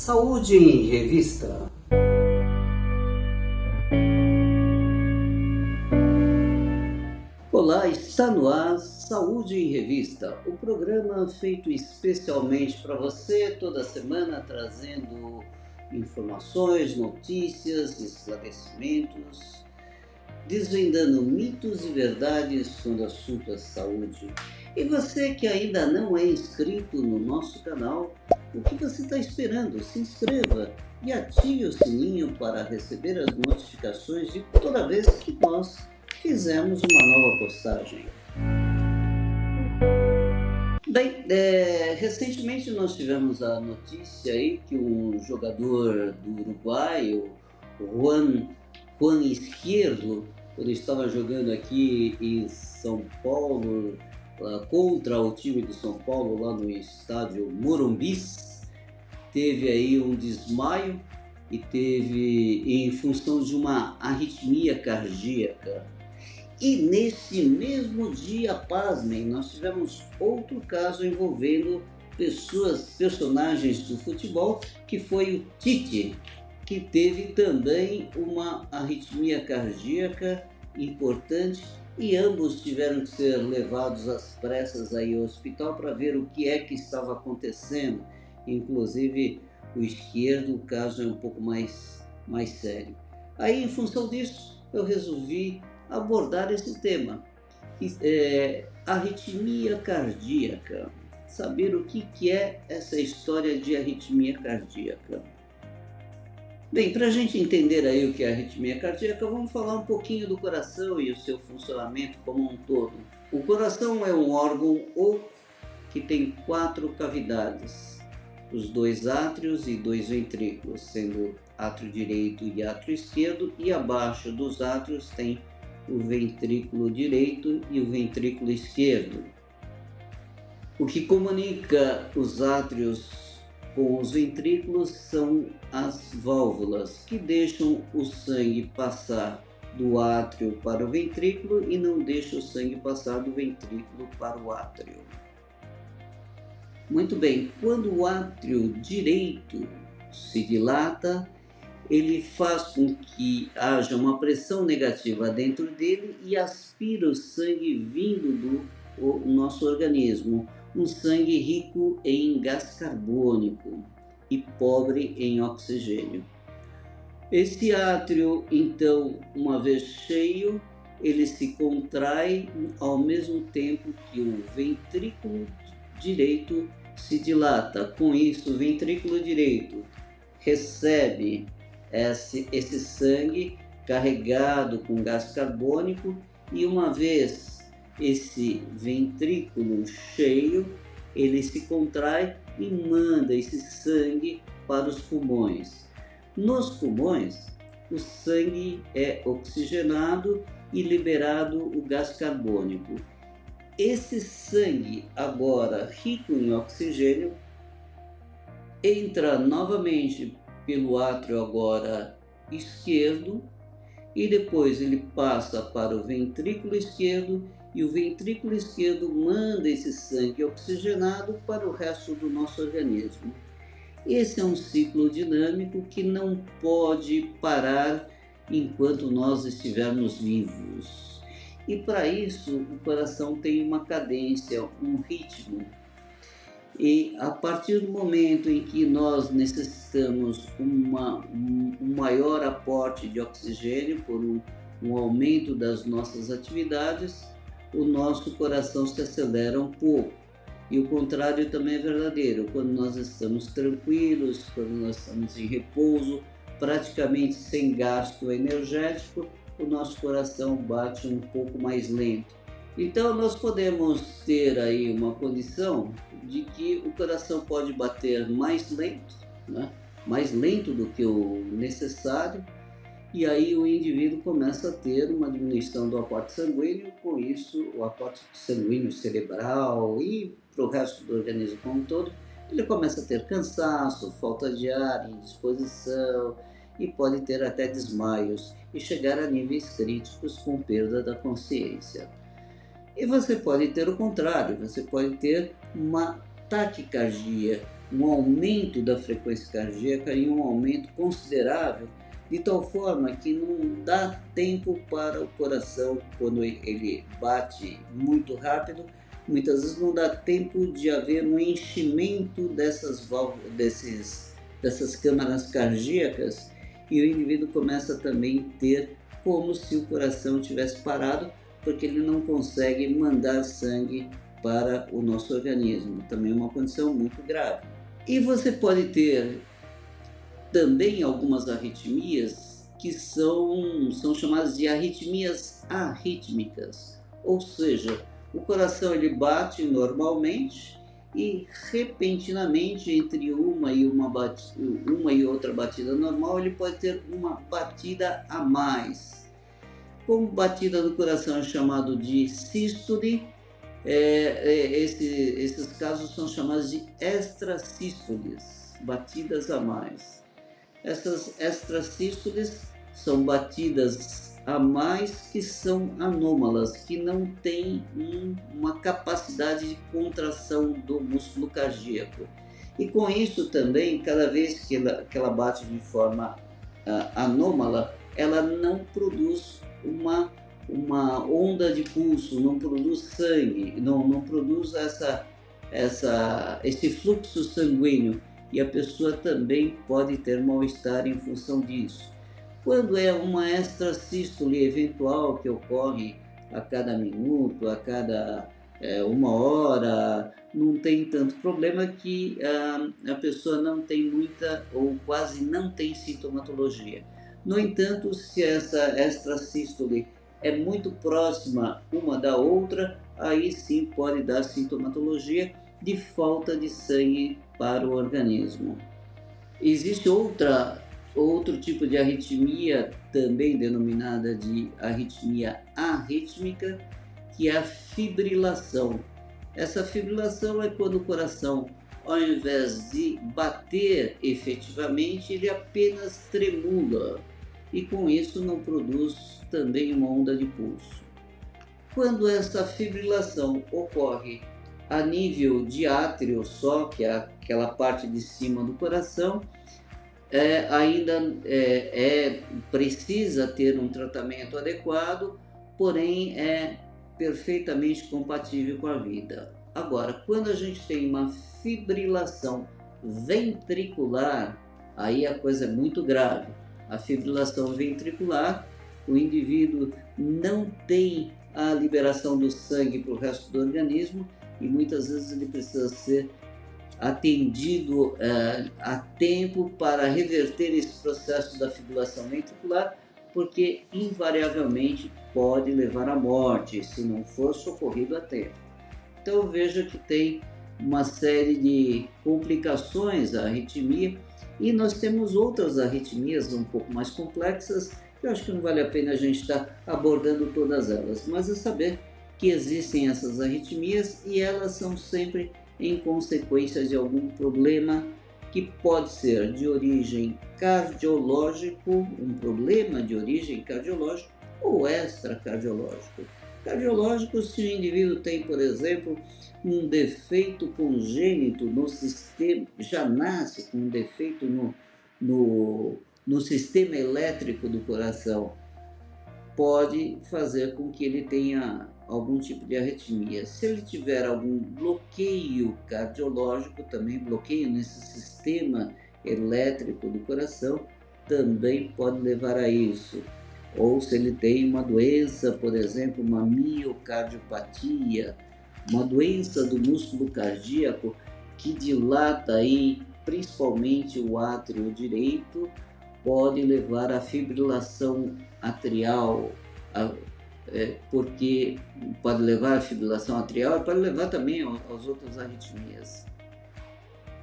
Saúde em Revista. Olá, está no ar Saúde em Revista, o programa feito especialmente para você toda semana, trazendo informações, notícias, esclarecimentos, desvendando mitos e verdades quando o assunto é saúde. E você que ainda não é inscrito no nosso canal, o que você está esperando? Se inscreva e ative o sininho para receber as notificações de toda vez que nós fizermos uma nova postagem. Bem, recentemente nós tivemos a notícia aí que um jogador do Uruguai, o Juan Izquierdo, quando estava jogando aqui em São Paulo, contra o time do São Paulo lá no estádio Morumbi, teve aí um desmaio e teve em função de uma arritmia cardíaca. E nesse mesmo dia, pasmem, nós tivemos outro caso envolvendo personagens do futebol, que foi o Tite, que teve também uma arritmia cardíaca importante e ambos tiveram que ser levados às pressas aí ao hospital para ver o que é que estava acontecendo. Inclusive o esquerdo, o caso é um pouco mais sério. Aí, em função disso, eu resolvi abordar esse tema, arritmia cardíaca. Saber o que é essa história de arritmia cardíaca. Bem, para a gente entender aí o que é arritmia cardíaca, vamos falar um pouquinho do coração e o seu funcionamento como um todo. O coração é um órgão oco que tem 4 cavidades, os 2 átrios e 2 ventrículos, sendo átrio direito e átrio esquerdo, e abaixo dos átrios tem o ventrículo direito e o ventrículo esquerdo. O que comunica os átrios com os ventrículos são as válvulas, que deixam o sangue passar do átrio para o ventrículo e não deixam o sangue passar do ventrículo para o átrio. Muito bem, quando o átrio direito se dilata, ele faz com que haja uma pressão negativa dentro dele e aspira o sangue vindo do nosso organismo, um sangue rico em gás carbônico e pobre em oxigênio. Esse átrio, então, uma vez cheio, ele se contrai ao mesmo tempo que o ventrículo direito se dilata. Com isso, o ventrículo direito recebe esse sangue carregado com gás carbônico e uma vez esse ventrículo cheio, ele se contrai e manda esse sangue para os pulmões. Nos pulmões, o sangue é oxigenado e liberado o gás carbônico. Esse sangue, agora rico em oxigênio, entra novamente pelo átrio agora esquerdo e depois ele passa para o ventrículo esquerdo e o ventrículo esquerdo manda esse sangue oxigenado para o resto do nosso organismo. Esse é um ciclo dinâmico que não pode parar enquanto nós estivermos vivos. E para isso o coração tem uma cadência, um ritmo. E a partir do momento em que nós necessitamos um maior aporte de oxigênio por um aumento das nossas atividades, o nosso coração se acelera um pouco. E o contrário também é verdadeiro. Quando nós estamos tranquilos, quando nós estamos em repouso, praticamente sem gasto energético, o nosso coração bate um pouco mais lento. Então nós podemos ter aí uma condição de que o coração pode bater mais lento, né? Mais lento do que o necessário, e aí o indivíduo começa a ter uma diminuição do aporte sanguíneo, com isso o aporte sanguíneo cerebral e para o resto do organismo como um todo, ele começa a ter cansaço, falta de ar, indisposição e pode ter até desmaios e chegar a níveis críticos com perda da consciência. E você pode ter o contrário, você pode ter uma taquicardia, um aumento da frequência cardíaca e um aumento considerável, de tal forma que não dá tempo para o coração, quando ele bate muito rápido, muitas vezes não dá tempo de haver um enchimento dessas dessas câmaras cardíacas, e o indivíduo começa também a ter como se o coração tivesse parado, porque ele não consegue mandar sangue para o nosso organismo. Também é uma condição muito grave. E você pode ter também algumas arritmias que são chamadas de arritmias arrítmicas, ou seja, o coração ele bate normalmente e repentinamente entre uma e outra batida normal ele pode ter uma batida a mais. Como batida do coração é chamado de sístole, esses casos são chamados de extrasístoles, batidas a mais. Essas extrasístoles são batidas a mais que são anômalas, que não têm uma capacidade de contração do músculo cardíaco. E com isso também, cada vez que ela bate de forma anômala, ela não produz uma onda de pulso, não produz sangue, não produz esse fluxo sanguíneo, e a pessoa também pode ter mal-estar em função disso. Quando é uma extrasístole eventual que ocorre a cada minuto, a cada uma hora, não tem tanto problema, que a pessoa não tem muita ou quase não tem sintomatologia. No entanto, se essa extrasístole é muito próxima uma da outra, aí sim pode dar sintomatologia de falta de sangue para o organismo. Existe outro tipo de arritmia, também denominada de arritmia arrítmica, que é a fibrilação. Essa fibrilação é quando o coração, ao invés de bater efetivamente, ele apenas tremula, e com isso não produz também uma onda de pulso. Quando essa fibrilação ocorre a nível de átrio só, que é aquela parte de cima do coração, ainda precisa ter um tratamento adequado, porém é perfeitamente compatível com a vida. Agora, quando a gente tem uma fibrilação ventricular, aí a coisa é muito grave. A fibrilação ventricular, o indivíduo não tem a liberação do sangue para o resto do organismo, e muitas vezes ele precisa ser atendido a tempo para reverter esse processo da fibrilação ventricular, porque invariavelmente pode levar à morte se não for socorrido a tempo. Então veja que tem uma série de complicações a arritmia, e nós temos outras arritmias um pouco mais complexas, que eu acho que não vale a pena a gente estar abordando todas elas, mas é saber que existem essas arritmias e elas são sempre em consequência de algum problema que pode ser de origem cardiológico, um problema de origem cardiológica ou extracardiológico. Cardiológico, se o indivíduo tem, por exemplo, um defeito congênito no sistema, já nasce com um defeito no sistema elétrico do coração, pode fazer com que ele tenha algum tipo de arritmia. Se ele tiver algum bloqueio cardiológico, também bloqueio nesse sistema elétrico do coração, também pode levar a isso. Ou se ele tem uma doença, por exemplo, uma miocardiopatia, uma doença do músculo cardíaco que dilata aí principalmente o átrio direito, pode levar à fibrilação atrial, porque pode levar à fibrilação atrial e pode levar também às outras arritmias.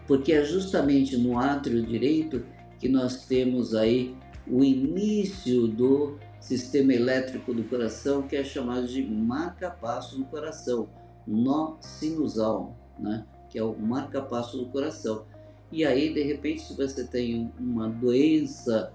Porque é justamente no átrio direito que nós temos aí o início do sistema elétrico do coração, que é chamado de marca-passo do coração, nó sinusal, né? Que é o marca-passo do coração. E aí, de repente, se você tem uma doença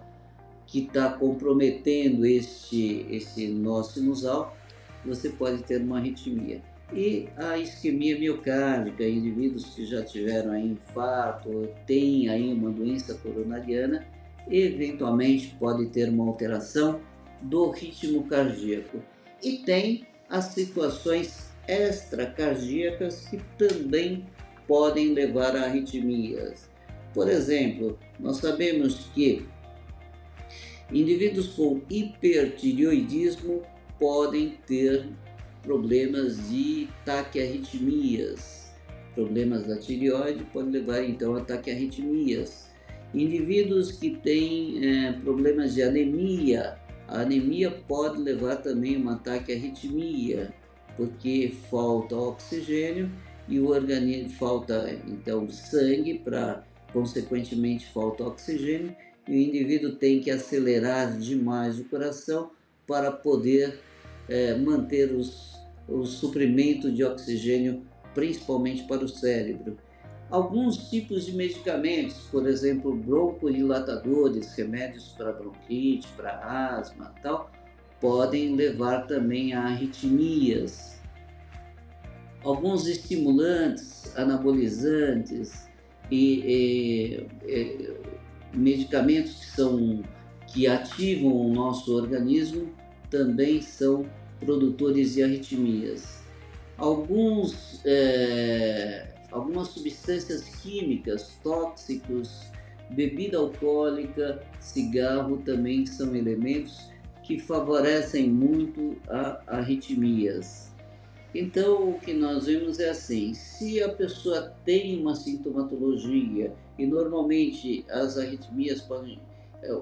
que está comprometendo esse nó sinusal, você pode ter uma arritmia. E a isquemia miocárdica, indivíduos que já tiveram aí infarto ou têm aí uma doença coronariana, eventualmente pode ter uma alteração do ritmo cardíaco. E tem as situações extracardíacas que também podem levar a arritmias. Por exemplo, nós sabemos que indivíduos com hipertireoidismo podem ter problemas de taquiarritmias. Problemas da tireoide podem levar então a taquiarritmias. Indivíduos que têm problemas de anemia, a anemia pode levar também a uma taquiarritmia, porque falta oxigênio e o organismo falta então sangue para, consequentemente, falta oxigênio e o indivíduo tem que acelerar demais o coração para poder manter o suprimento de oxigênio, principalmente para o cérebro. Alguns tipos de medicamentos, por exemplo, broncodilatadores, remédios para bronquite, para asma, tal, podem levar também a arritmias. Alguns estimulantes, anabolizantes e medicamentos que ativam o nosso organismo também são produtores de arritmias. Algumas substâncias químicas, tóxicos, bebida alcoólica, cigarro também são elementos que favorecem muito a arritmias. Então, o que nós vemos é assim, se a pessoa tem uma sintomatologia, e normalmente as arritmias podem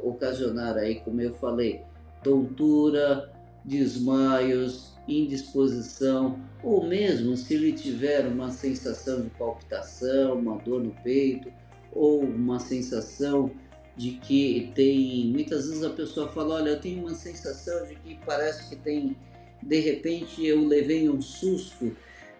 ocasionar aí, como eu falei, tontura, desmaios, indisposição, ou mesmo se ele tiver uma sensação de palpitação, uma dor no peito, ou uma sensação de que tem... Muitas vezes a pessoa fala, olha, eu tenho uma sensação de que parece que tem... De repente eu levei um susto,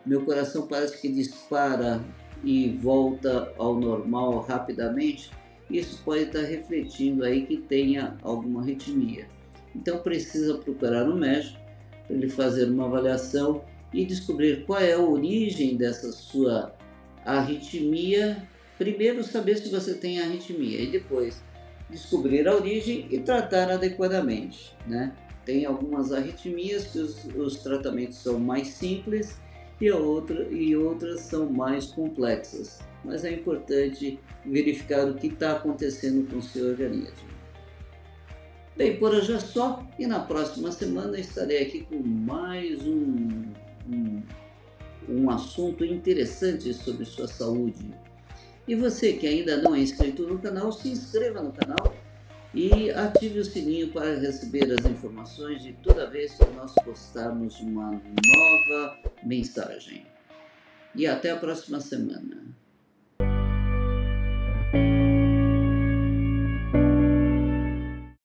meu coração parece que dispara e volta ao normal rapidamente. Isso pode estar refletindo aí que tenha alguma arritmia. Então precisa procurar um médico para ele fazer uma avaliação e descobrir qual é a origem dessa sua arritmia. Primeiro saber se você tem arritmia e depois descobrir a origem e tratar adequadamente, né? Tem algumas arritmias que os tratamentos são mais simples e outras são mais complexas, mas é importante verificar o que está acontecendo com o seu organismo. Bem, por hoje é só e na próxima semana estarei aqui com mais um assunto interessante sobre sua saúde. E você que ainda não é inscrito no canal, se inscreva no canal e ative o sininho para receber as informações de toda vez que nós postarmos uma nova mensagem. E até a próxima semana.